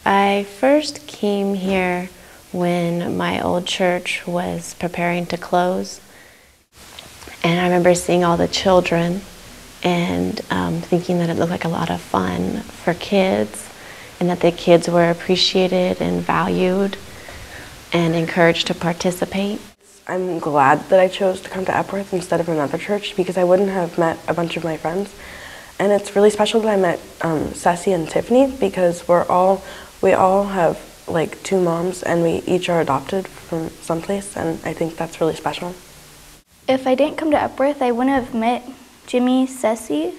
I first came here when my old church was preparing to close. And I remember seeing all the children and thinking that it looked like a lot of fun for kids, and that the kids were appreciated and valued and encouraged to participate. I'm glad that I chose to come to Epworth instead of another church, because I wouldn't have met a bunch of my friends. And it's really special that I met Ceci and Tiffany, because we all have like 2 moms, and we each are adopted from someplace, and I think that's really special. If I didn't come to Epworth, I wouldn't have met Jimmy, Ceci,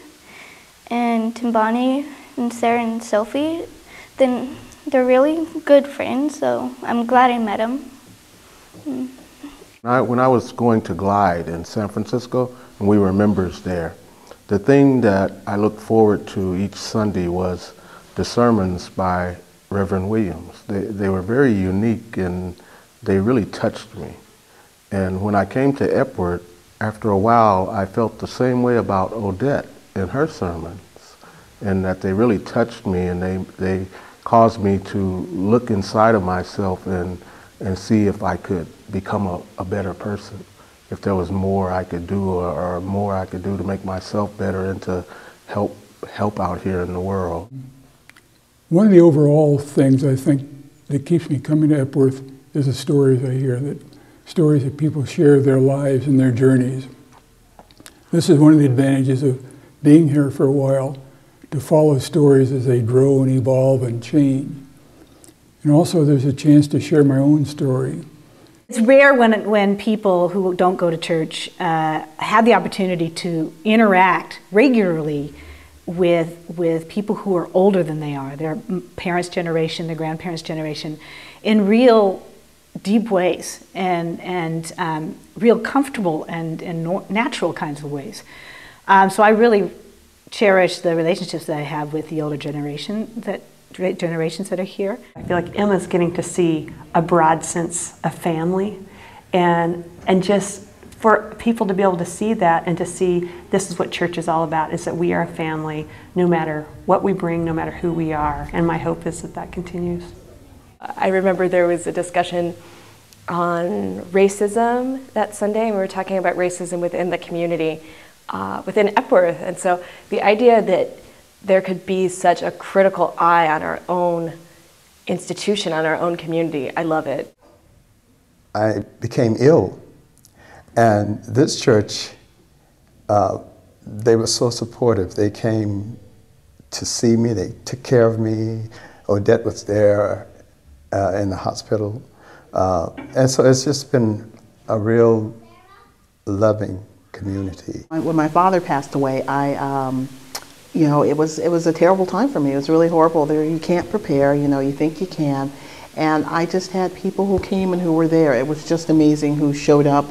and Timbani, and Sarah and Sophie. Then they're really good friends, so I'm glad I met them. When I was going to Glide in San Francisco, and we were members there, the thing that I looked forward to each Sunday was the sermons by Reverend Williams. They were very unique, and they really touched me. And when I came to Epworth, after a while, I felt the same way about Odette in her sermons, and that they really touched me, and they caused me to look inside of myself and see if I could become a better person, if there was more I could do or more I could do to make myself better and to help out here in the world. One of the overall things I think that keeps me coming to Epworth is the stories I hear, stories that people share their lives and their journeys. This is one of the advantages of being here for a while, to follow stories as they grow and evolve and change. And also there's a chance to share my own story. It's rare when people who don't go to church have the opportunity to interact regularly with people who are older than they are, their parents' generation, their grandparents' generation, in real deep ways and real comfortable and natural kinds of ways. So I really cherish the relationships that I have with the older generations that are here. I feel like Emma's getting to see a broad sense of family, and just for people to be able to see that and to see this is what church is all about, is that we are a family no matter what we bring, no matter who we are, and my hope is that that continues. I remember there was a discussion on racism that Sunday, and we were talking about racism within the community, within Epworth, and so the idea that there could be such a critical eye on our own institution, on our own community, I love it. I became ill, and this church, they were so supportive. They came to see me, they took care of me. Odette was there in the hospital. And so it's just been a real loving community. When my father passed away, you know, it was a terrible time for me. It was really horrible. You can't prepare, you know, you think you can. And I just had people who came and who were there. It was just amazing who showed up.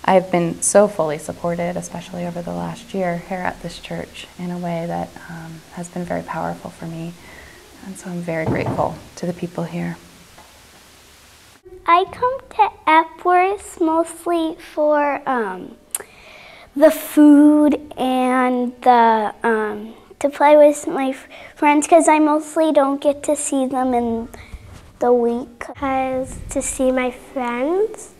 I've been so fully supported, especially over the last year here at this church, in a way that has been very powerful for me. And so I'm very grateful to the people here. I come to Epworth mostly for the food and to play with my friends, because I mostly don't get to see them in the week. To see my friends,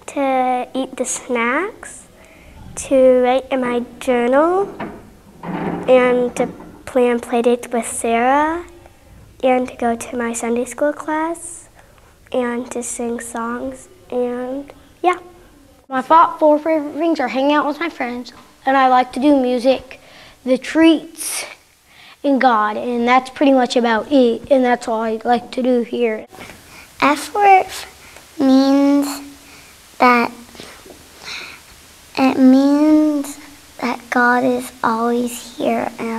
to eat the snacks, to write in my journal, and to plan play dates with Sarah, and to go to my Sunday school class, and to sing songs, and yeah. My four favorite things are hanging out with my friends, and I like to do music, the treats, and God, and that's pretty much about it, and that's all I like to do here. Epworth means that God is always here, and